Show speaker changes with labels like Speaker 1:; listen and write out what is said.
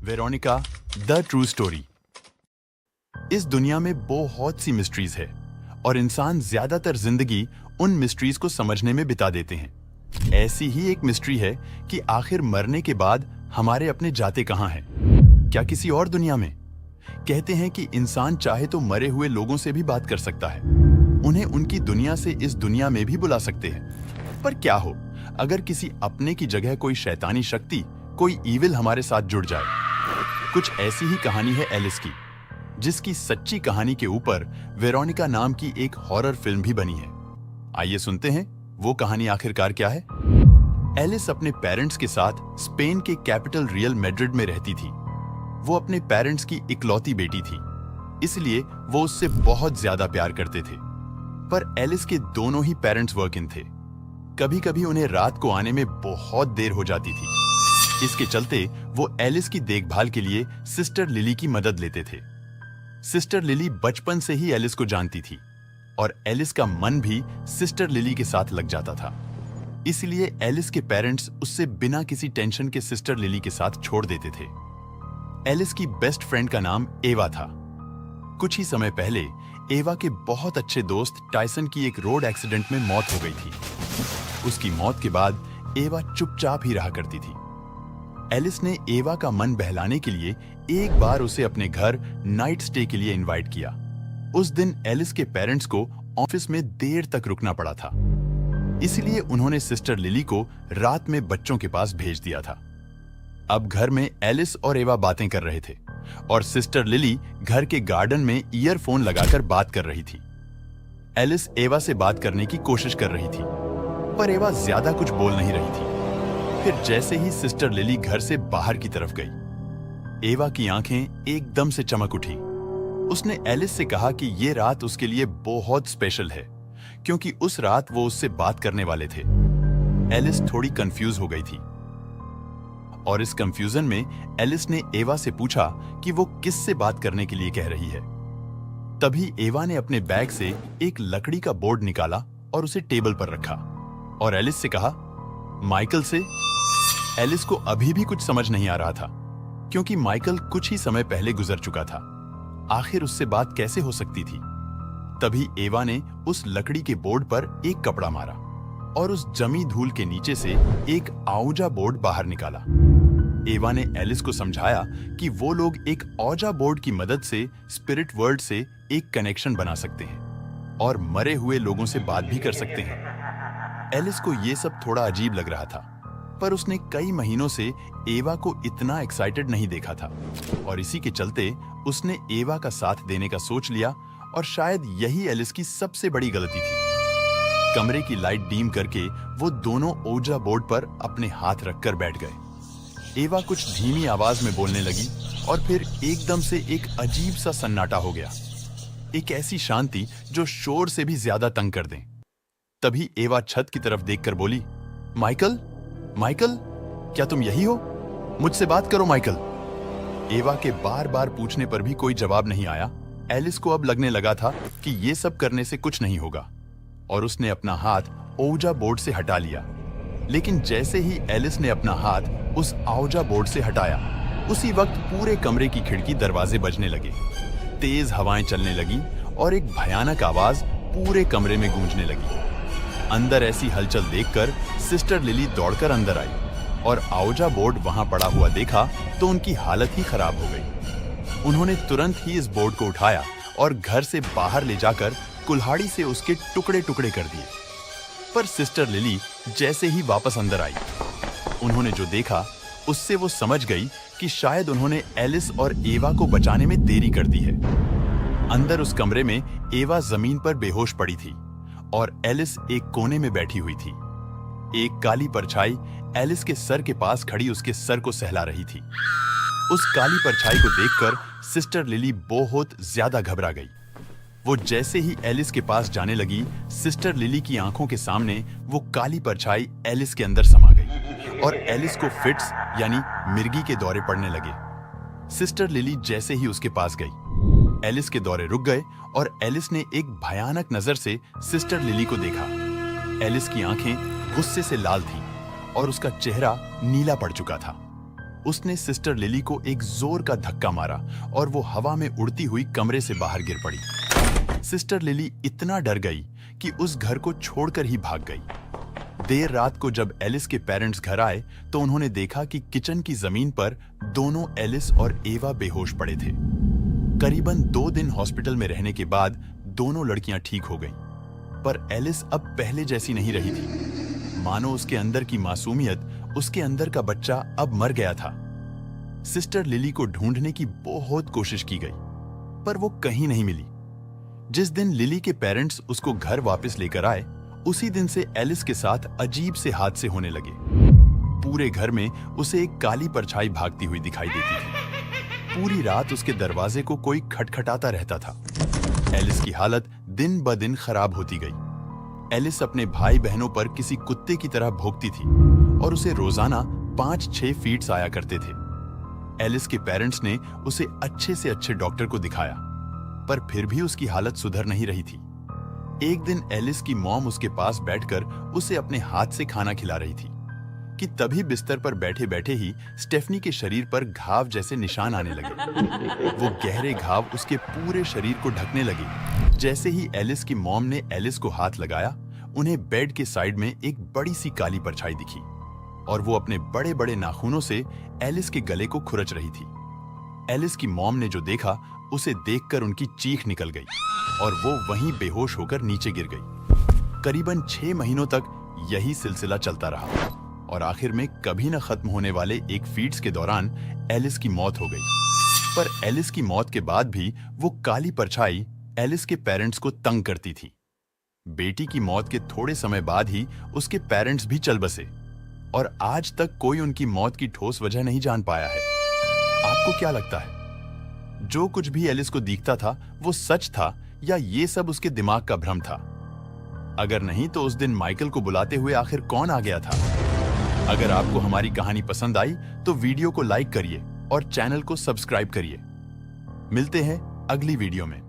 Speaker 1: Veronica the true story. इस दुनिया में बहुत सी मिस्ट्रीज है और इंसान ज्यादातर जिंदगी उन मिस्ट्रीज को समझने में बिता देते हैं। ऐसी ही एक मिस्ट्री है कि आखिर मरने के बाद हमारे अपने जाते कहां हैं? क्या किसी और दुनिया में? कहते हैं कि इंसान चाहे तो मरे हुए लोगों से भी बात कर सकता है, उन्हें उनकी दुनिया से इस दुनिया में भी बुला सकते हैं। पर क्या हो अगर किसी अपने की जगह कोई शैतानी शक्ति, कोई ईविल हमारे साथ जुड़ जाए? कुछ ऐसी ही कहानी है एलिस की, जिसकी सच्ची कहानी के ऊपर वेरोनिका नाम की एक हॉरर फिल्म भी बनी है। आइए सुनते हैं वो कहानी आखिरकार क्या है। एलिस अपने पेरेंट्स के साथ स्पेन के कैपिटल रियल मैड्रिड में रहती थी। वो अपने पेरेंट्स की इकलौती बेटी थी, इसलिए वो उससे बहुत ज्यादा प्यार करते थे। पर एलिस के दोनों ही पेरेंट्स वर्किंग थे। कभी कभी उन्हें रात को आने में बहुत देर हो जाती थी। इसके चलते वो एलिस की देखभाल के लिए सिस्टर लिली की मदद लेते थे। सिस्टर लिली बचपन से ही एलिस को जानती थी और एलिस का मन भी सिस्टर लिली के साथ लग जाता था। इसलिए एलिस के पेरेंट्स उससे बिना किसी टेंशन के सिस्टर लिली के साथ छोड़ देते थे। एलिस की बेस्ट फ्रेंड का नाम एवा था। कुछ ही समय पहले एवा के बहुत अच्छे दोस्त टायसन की एक रोड एक्सीडेंट में मौत हो गई थी। उसकी मौत के बाद एवा चुपचाप ही रहा करती थी। एलिस ने एवा का मन बहलाने के लिए एक बार उसे अपने घर नाइट स्टे के लिए इनवाइट किया। उस दिन एलिस के पेरेंट्स को ऑफिस में देर तक रुकना पड़ा था, इसलिए उन्होंने सिस्टर लिली को रात में बच्चों के पास भेज दिया था। अब घर में एलिस और एवा बातें कर रहे थे और सिस्टर लिली घर के गार्डन में ईयरफोन लगाकर बात कर रही थी। एलिस एवा से बात करने की कोशिश कर रही थी, पर एवा ज्यादा कुछ बोल नहीं रही थी। फिर जैसे ही सिस्टर लिली घर से बाहर की तरफ गई, एवा की आंखें एकदम से चमक उठी। उसने एलिस से कहा कि ये रात उसके लिए बहुत स्पेशल है, क्योंकि उस रात वो उससे बात करने वाले थे। एलिस थोड़ी कंफ्यूज हो गई थी और इस कंफ्यूजन में एलिस ने एवा से पूछा कि वो किससे बात करने के लिए कह रही है। तभी एवा ने अपने बैग से एक लकड़ी का बोर्ड निकाला और उसे टेबल पर रखा और एलिस से कहा, माइकल से। एलिस को अभी भी कुछ समझ नहीं आ रहा था, क्योंकि माइकल कुछ ही समय पहले गुजर चुका था। आखिर उससे बात कैसे हो सकती थी? तभी एवा ने उस लकड़ी के बोर्ड पर एक कपड़ा मारा और उस जमी धूल के नीचे से एक आउजा बोर्ड बाहर निकाला। एवा ने एलिस को समझाया कि वो लोग एक औजा बोर्ड की मदद से स्पिरिट वर्ल्ड से एक कनेक्शन बना सकते हैं और मरे हुए लोगों से बात भी कर सकते हैं। एलिस को ये सब थोड़ा अजीब लग रहा था, पर उसने कई महीनों से एवा को इतना एक्साइटेड नहीं देखा था और इसी के चलते उसने एवा का साथ देने का सोच लिया और शायद यही एलिस की सबसे बड़ी गलती थी। कमरे की लाइट डीम करके वो दोनों ओजा बोर्ड पर अपने हाथ रखकर बैठ गए। एवा कुछ धीमी आवाज में बोलने लगी और फिर एकदम से एक अजीब सा सन्नाटा हो गया, एक ऐसी शांति जो शोर से भी ज्यादा तंग कर दे। तभी एवा छत की तरफ देखकर बोली, माइकल, माइकल, क्या तुम यही हो? मुझसे बात करो माइकल। एवा के बार बार पूछने पर भी कोई जवाब नहीं आया। एलिस को अब लगने लगा था कि ये सब करने से कुछ नहीं होगा और उसने अपना हाथ ओजा बोर्ड से हटा लिया। लेकिन जैसे ही एलिस ने अपना हाथ उस औजा बोर्ड से हटाया, उसी वक्त पूरे कमरे की खिड़की दरवाजे बजने लगे, तेज हवाएं चलने लगी और एक भयानक आवाज पूरे कमरे में गूंजने लगी। अंदर ऐसी हलचल देखकर सिस्टर लिली दौड़कर अंदर आई और औजा बोर्ड वहां पड़ा हुआ देखा तो उनकी हालत ही खराब हो गई। उन्होंने तुरंत ही इस बोर्ड को उठाया और घर से बाहर ले जाकर कुल्हाड़ी से उसके टुकड़े टुकड़े कर दिए। पर सिस्टर लिली जैसे ही वापस अंदर आई, उन्होंने जो देखा उससे वो समझ गई कि शायद उन्होंने एलिस और एवा को बचाने में देरी कर दी है। अंदर उस कमरे में एवा जमीन पर बेहोश पड़ी थी और एलिस एक कोने में बैठी हुई थी। एक काली परछाई एलिस के सर के पास खड़ी उसके सर को सहला रही थी। उस काली परछाई को देखकर सिस्टर लिली बहुत ज्यादा घबरा गई। वो जैसे ही एलिस के पास जाने लगी, सिस्टर लिली की आंखों के सामने वो काली परछाई एलिस के अंदर समा गई और एलिस को फिट्स यानी मिर्गी के दौरे पड़ने लगे। सिस्टर लिली जैसे ही उसके पास गई, एलिस के दौरे रुक गए और एलिस ने एक भयानक नजर से सिस्टर लिली को देखा। एलिस की आंखें गुस्से से लाल थीं और उसका चेहरा नीला पड़ चुका था। उसने सिस्टर लिली को एक जोर का धक्का मारा और वो हवा में उड़ती हुई कमरे से बाहर गिर पड़ी। सिस्टर लिली इतना डर गई कि उस घर को छोड़कर ही भाग गई। देर रात को जब एलिस के पेरेंट्स घर आए तो उन्होंने देखा कि किचन की जमीन पर दोनों एलिस और एवा बेहोश पड़े थे। करीबन 2 दिन हॉस्पिटल में रहने के बाद दोनों लड़कियां ठीक हो गईं, पर एलिस अब पहले जैसी नहीं रही थी। मानो उसके अंदर की मासूमियत, उसके अंदर का बच्चा अब मर गया था। सिस्टर लिली को ढूंढने की बहुत कोशिश की गई, पर वो कहीं नहीं मिली। जिस दिन लिली के पेरेंट्स उसको घर वापस लेकर आए, उसी दिन से एलिस के साथ अजीब से हादसे होने लगे। पूरे घर में उसे एक काली परछाई भागती हुई दिखाई देती थी। पूरी रात उसके दरवाजे को कोई खटखटाता रहता था। एलिस की हालत दिन ब दिन खराब होती गई। एलिस अपने भाई बहनों पर किसी कुत्ते की तरह भौंकती थी और उसे रोजाना 5-6 फीट्स आया करते थे। एलिस के पेरेंट्स ने उसे अच्छे से अच्छे डॉक्टर को दिखाया, पर फिर भी उसकी हालत सुधर नहीं रही थी। एक दिन एलिस की मॉम उसके पास बैठकर उसे अपने हाथ से खाना खिला रही थी कि तभी बिस्तर पर बैठे बैठे ही स्टेफनी के शरीर पर घाव जैसे निशान आने लगे। वो गहरे घाव उसके पूरे शरीर को ढकने लगे। जैसे ही एलिस की मॉम ने एलिस को हाथ लगाया, उन्हें बेड के साइड में एक बड़ी सी काली परछाई दिखी और वो अपने बड़े बड़े नाखूनों से एलिस के गले को खुरच रही थी। एलिस की मॉम ने जो देखा, उसे देखकर उनकी चीख निकल गई और वो वहीं बेहोश होकर नीचे गिर गई। करीबन 6 महीनों तक यही सिलसिला चलता रहा और आखिर में कभी न खत्म होने वाले एक फीड्स के दौरान एलिस की मौत हो गई। पर एलिस की मौत के बाद भी वो काली परछाई एलिस के पेरेंट्स को तंग करती थी। बेटी की मौत के थोड़े समय बाद ही उसके पेरेंट्स भी चल बसे और आज तक कोई उनकी मौत की ठोस वजह नहीं जान पाया है। आपको क्या लगता है, जो कुछ भी एलिस को दिखता था वो सच था या ये सब उसके दिमाग का भ्रम था? अगर नहीं तो उस दिन माइकल को बुलाते हुए आखिर कौन आ गया था? अगर आपको हमारी कहानी पसंद आई तो वीडियो को लाइक करिए और चैनल को सब्सक्राइब करिए। मिलते हैं अगली वीडियो में।